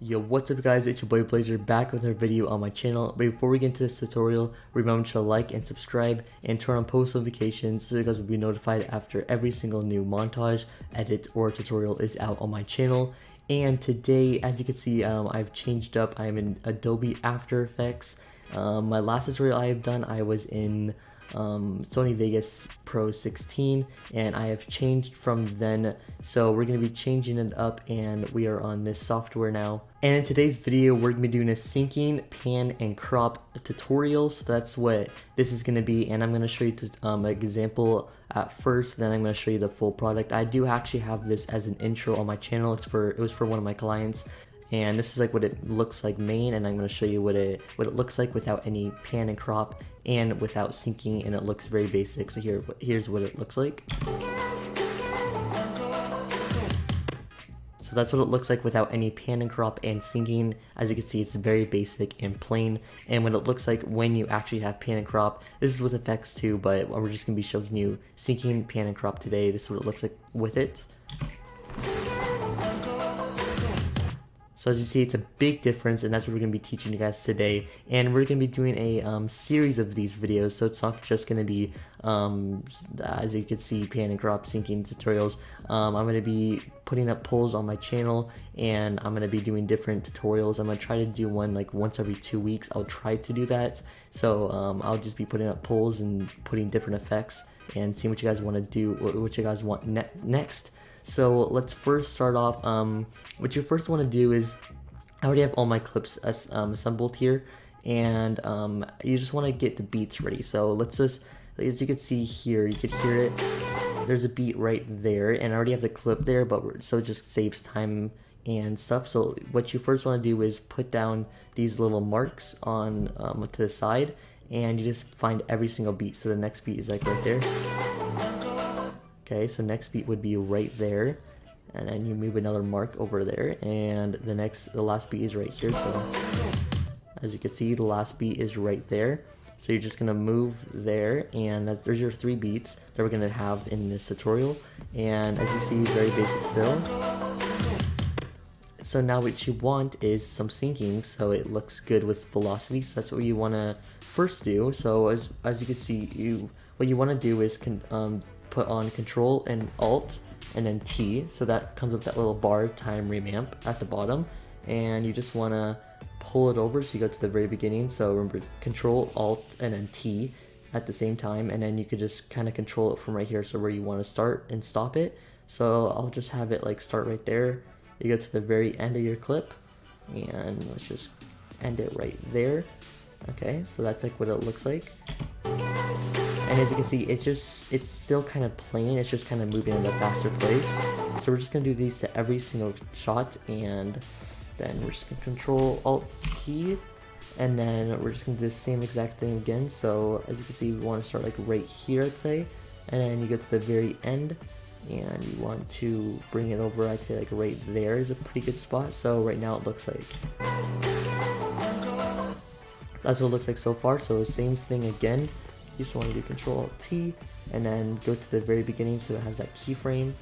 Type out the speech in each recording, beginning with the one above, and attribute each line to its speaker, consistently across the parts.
Speaker 1: Yo, what's up guys, it's your boy Blazzer back with another video on my channel. But before we get into this tutorial, remember to like and subscribe and turn on post notifications so you guys will be notified after every single new montage, edit, or tutorial is out on my channel. And today, as you can see, I've changed up. I'm in Adobe After Effects. My last tutorial I have done, I was in Sony Vegas Pro 16, and I have changed from then, so we're going to be changing it up and we are on this software now. And in today's video we're going to be doing a syncing, pan, and crop tutorial, so that's what this is going to be. And I'm going to show you an example at first, then I'm going to show you the full product. I do actually have this as an intro on my channel. It was for one of my clients. And this is like what it looks like main, and I'm going to show you what it looks like without any pan and crop and without syncing, and it looks very basic. So here's what it looks like. So that's what it looks like without any pan and crop and syncing. As you can see, it's very basic and plain. And what it looks like when you actually have pan and crop, this is with effects too, but we're just going to be showing you syncing, pan, and crop today. This is what it looks like with it. So as you see, it's a big difference, and that's what we're going to be teaching you guys today. And we're going to be doing a series of these videos, so it's not just going to be, as you can see, pan and crop syncing tutorials. I'm going to be putting up polls on my channel, and I'm going to be doing different tutorials. I'm going to try to do one like once every 2 weeks. I'll try to do that. So I'll just be putting up polls and putting different effects and seeing what you guys want to do, what you guys want next. So let's first start off. What you first want to do is, I already have all my clips assembled here, and you just want to get the beats ready. So let's just, as you can see here, you can hear it. There's a beat right there, and I already have the clip there, but so it just saves time and stuff. So what you first want to do is put down these little marks on to the side, and you just find every single beat. So the next beat is like right there. Okay, so next beat would be right there, and then you move another mark over there, and the last beat is right here. So as you can see, the last beat is right there. So you're just gonna move there, and there's your 3 beats that we're gonna have in this tutorial. And as you see, very basic still. So now what you want is some syncing, so it looks good with velocity. So that's what you wanna first do. So as you can see, what you wanna do is put on Control and Alt and then T, so that comes up that little bar time remap at the bottom, and you just want to pull it over so you go to the very beginning. So remember, Control, Alt, and then T at the same time, and then you could just kind of control it from right here, so where you want to start and stop it. So I'll just have it like start right there. You go to the very end of your clip, and let's just end it right there. Okay, so that's like what it looks like. And as you can see, it's still kind of plain, it's just kind of moving at a faster pace. So we're just going to do these to every single shot, and then we're just going to Control Alt T, and then we're just going to do the same exact thing again. So as you can see, we want to start like right here, I'd say, and then you go to the very end, and you want to bring it over, I'd say like right there is a pretty good spot. So right now it looks like, that's what it looks like so far. So same thing again. You just want to do Control Alt T, and then go to the very beginning so it has that keyframe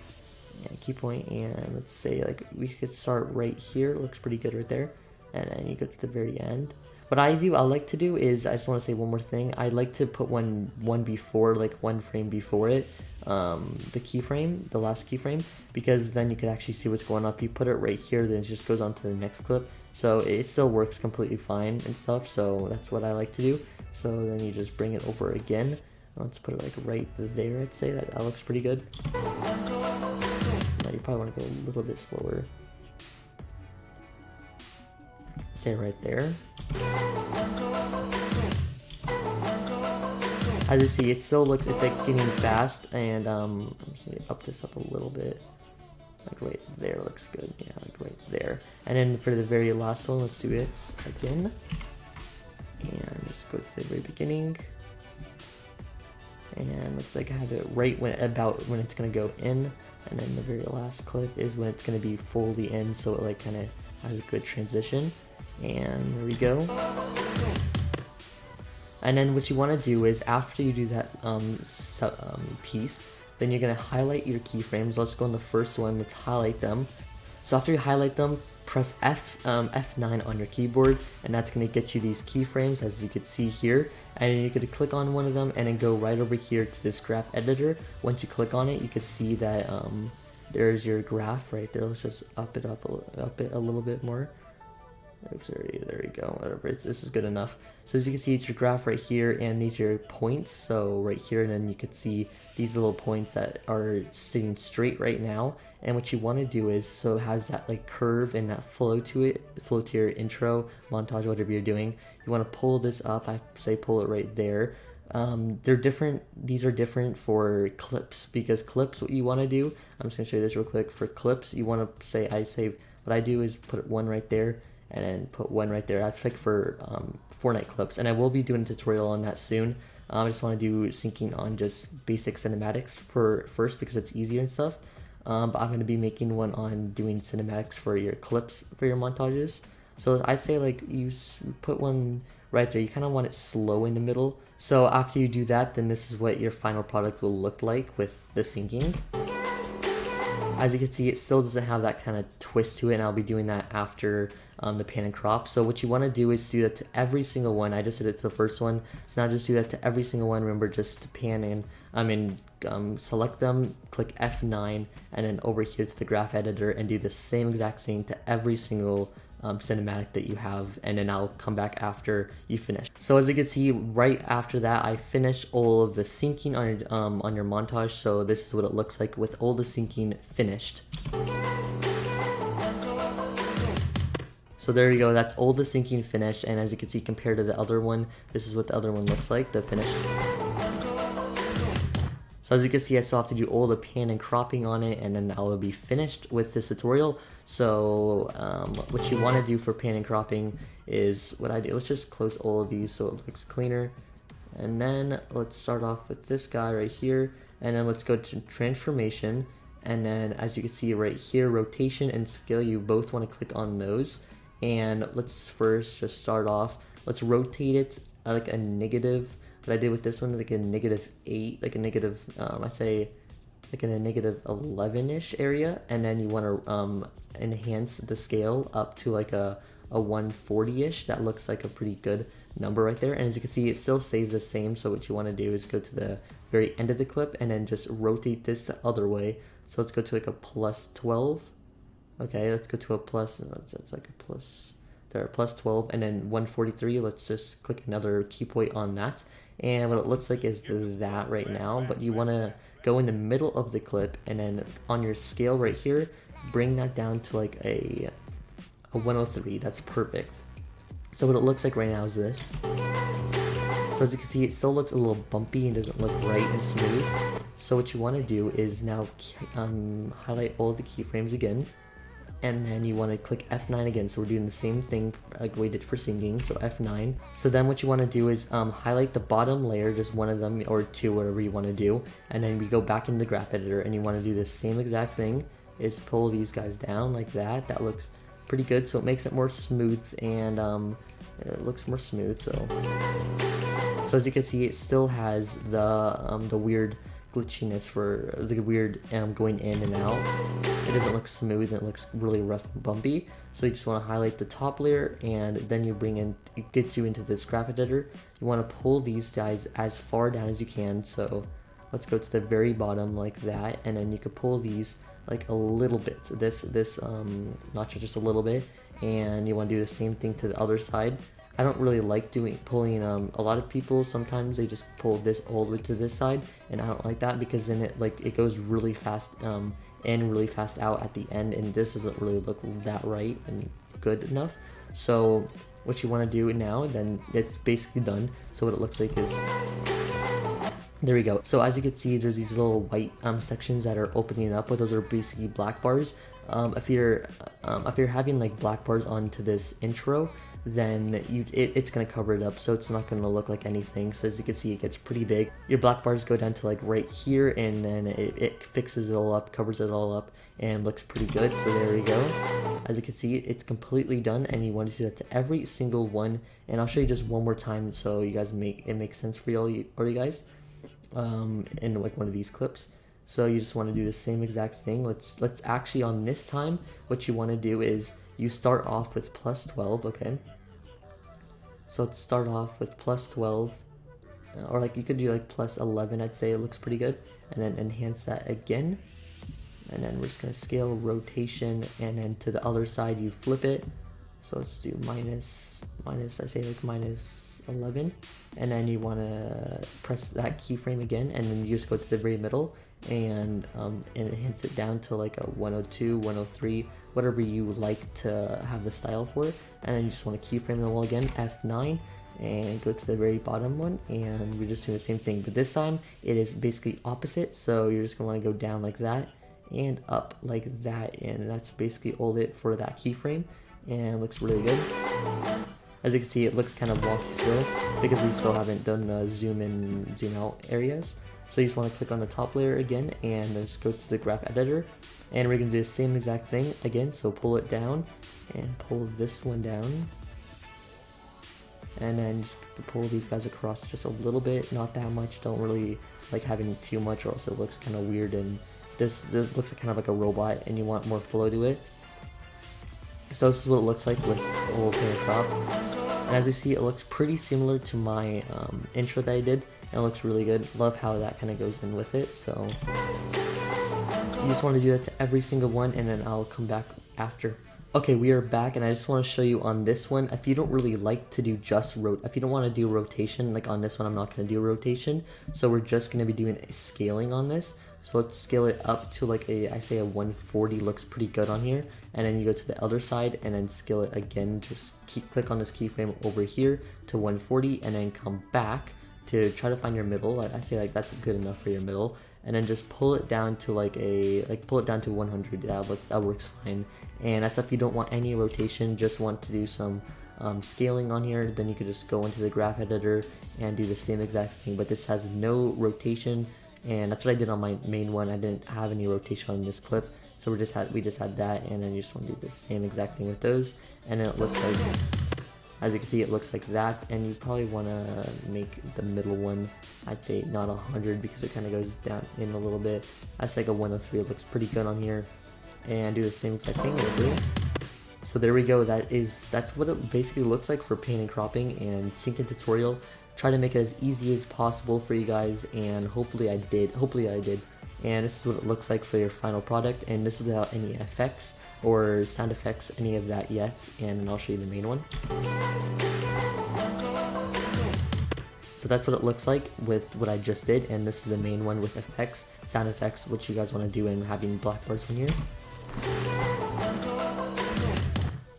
Speaker 1: and key point, and let's say like we could start right here. It looks pretty good right there, and then you go to the very end. What I like to do is, I just want to say one more thing. I like to put one before, like one frame before it, the keyframe, the last keyframe, because then you can actually see what's going on. If you put it right here, then it just goes on to the next clip, so it still works completely fine and stuff. So that's what I like to do. So then you just bring it over again. Let's put it like right there, I'd say. That looks pretty good. Now you probably want to go a little bit slower. Say right there. As you see, it still looks, it's like getting fast, and I'm just gonna up this up a little bit. Like right there looks good. Yeah, like right there. And then for the very last one, let's do it again. And just go to the very beginning, and looks like I have it right when it's gonna go in, and then the very last clip is when it's gonna be fully in, so it like kind of has a good transition. And there we go. And then what you want to do is, after you do that piece, then you're gonna highlight your keyframes. Let's go on the first one. Let's highlight them. So after you highlight them, press F9 on your keyboard, and that's going to get you these keyframes, as you can see here. And you could click on one of them and then go right over here to this graph editor. Once you click on it, you can see that there's your graph right there. Let's just up it a little bit more. Oops, there you go. Whatever. This is good enough. So as you can see, it's your graph right here, and these are your points. So right here, and then you can see these little points that are sitting straight right now. And what you want to do is, so it has that like curve and that flow to your intro, montage, whatever you're doing. You want to pull this up. I say pull it right there. They're different. These are different for clips, because clips, what you want to do, I'm just gonna show you this real quick. For clips, you want to say, what I do is put one right there and then put one right there. That's like for Fortnite clips, and I will be doing a tutorial on that soon. I just want to do syncing on just basic cinematics first, because it's easier and stuff. But I'm going to be making one on doing cinematics for your clips, for your montages. So I say like you put one right there. You kind of want it slow in the middle. So after you do that, then this is what your final product will look like with the syncing. As you can see, it still doesn't have that kind of twist to it, and I'll be doing that after the pan and crop. So what you want to do is do that to every single one. I just did it to the first one, so now just do that to every single one. Remember, just to pan in, select them, click F9, and then over here to the graph editor, and do the same exact thing to every single cinematic that you have, and then I'll come back after you finish. So as you can see, right after that, I finished all of the syncing on your montage. So this is what it looks like with all the syncing finished. So there you go, that's all the syncing finished, and as you can see, compared to the other one, this is what the other one looks like, the finished. So as you can see, I still have to do all the pan and cropping on it, and then I will be finished with this tutorial. So what you want to do for pan and cropping is what I do. Let's just close all of these so it looks cleaner. And then let's start off with this guy right here, and then let's go to transformation. And then as you can see right here, rotation and scale, you both want to click on those. And let's first just start off, let's rotate it like a negative. What I did with this one is like a -8, like a negative, I say like in a -11-ish area, and then you want to enhance the scale up to like a 140-ish. That looks like a pretty good number right there. And as you can see, it still stays the same. So what you want to do is go to the very end of the clip and then just rotate this the other way. So let's go to like a +12. Okay, let's go to a plus. That's like a plus there, +12, and then 143. Let's just click another key point on that. And what it looks like is that right now, but you want to go in the middle of the clip, and then on your scale right here, bring that down to like a 103. That's perfect. So what it looks like right now is this. So as you can see, it still looks a little bumpy and doesn't look right and smooth. So what you want to do is now highlight all the keyframes again, and then you want to click F9 again. So we're doing the same thing like we did for syncing, so F9. So then what you want to do is highlight the bottom layer, just one of them or two, whatever you want to do, and then we go back into the graph editor, and you want to do the same exact thing, is pull these guys down like that. That looks pretty good, so it makes it more smooth, and it looks more smooth. So as you can see, it still has the weird glitchiness for the weird going in and out. It doesn't look smooth, and it looks really rough and bumpy. So you just want to highlight the top layer, and then you bring in, it gets you into this graph editor. You want to pull these guys as far down as you can. So let's go to the very bottom like that, and then you could pull these like a little bit, this notch just a little bit, and you want to do the same thing to the other side. I don't really like pulling, a lot of people, sometimes they just pull this all the way to this side, and I don't like that, because then it goes really fast in, really fast out at the end, and this doesn't really look that right and good enough. So what you want to do now, then it's basically done. So what it looks like is, there we go. So as you can see, there's these little white sections that are opening up, but those are basically black bars. If you're having like black bars onto this intro, then it's going to cover it up, so it's not going to look like anything. So as you can see, it gets pretty big. Your black bars go down to like right here, and then it fixes it all up, covers it all up, and looks pretty good. So there we go. As you can see, it's completely done, and you want to do that to every single one. And I'll show you just one more time so you guys makes sense for you guys in like one of these clips. So you just want to do the same exact thing. Let's actually, on this time, what you want to do is you start off with plus 12, okay? So let's start off with plus 12, or like you could do like plus 11, I'd say it looks pretty good. And then enhance that again. And then we're just gonna scale rotation, and then to the other side you flip it. So let's do minus, I say like minus 11. And then you wanna press that keyframe again, and then you just go to the very middle and enhance it down to like a 102, 103, whatever you like to have the style for. And then you just wanna keyframe them all again, F9. And go to the very bottom one, and we're just doing the same thing, but this time it is basically opposite. So you're just gonna want to go down like that and up like that, and that's basically all it for that keyframe, and it looks really good. As you can see, it looks kind of wonky still because we still haven't done the zoom in, zoom out areas. So you just want to click on the top layer again, and then just go to the graph editor, and we're gonna do the same exact thing again. So pull it down and pull this one down, and then just pull these guys across just a little bit, not that much. Don't really like having too much, or else it looks kind of weird, and this looks kind of like a robot, and you want more flow to it. So this is what it looks like with the whole PANCROP, and as you see, it looks pretty similar to my intro that I did, and it looks really good. Love how that kind of goes in with it. So you just want to do that to every single one, and then I'll come back after. Okay, we are back, and I just want to show you on this one, if you don't really like to do just if you don't want to do rotation, like on this one I'm not going to do rotation, so we're just going to be doing a scaling on this. So let's scale it up to like I say a 140 looks pretty good on here, and then you go to the other side and then scale it again. Just click on this keyframe over here to 140, and then come back to try to find your middle. I say like that's good enough for your middle, and then just pull it down to pull it down to 100. That works fine. And that's if you don't want any rotation, just want to do some scaling on here, then you could just go into the graph editor and do the same exact thing, but this has no rotation, and that's what I did on my main one. I didn't have any rotation on this clip, so we just had that, and then you just want to do the same exact thing with those, and then it looks like, as you can see, it looks like that. And you probably want to make the middle one, I'd say not 100, because it kind of goes down in a little bit. That's like a 103. It looks pretty good on here, and do the same exact thing with it. So there we go. That's what it basically looks like for pan and cropping and syncing tutorial. Try to make it as easy as possible for you guys, and hopefully I did. And this is what it looks like for your final product, and this is without any effects or sound effects, any of that yet, and I'll show you the main one. So that's what it looks like with what I just did, and this is the main one with effects, sound effects, which you guys want to do, and having black bars on here.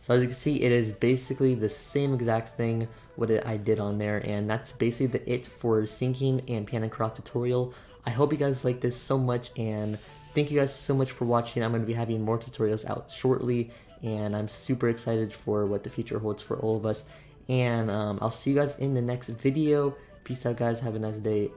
Speaker 1: So as you can see, it is basically the same exact thing what I did on there, and that's basically it for syncing and pan and crop tutorial. I hope you guys like this so much, and thank you guys so much for watching. I'm going to be having more tutorials out shortly, and I'm super excited for what the future holds for all of us. And I'll see you guys in the next video. Peace out, guys. Have a nice day.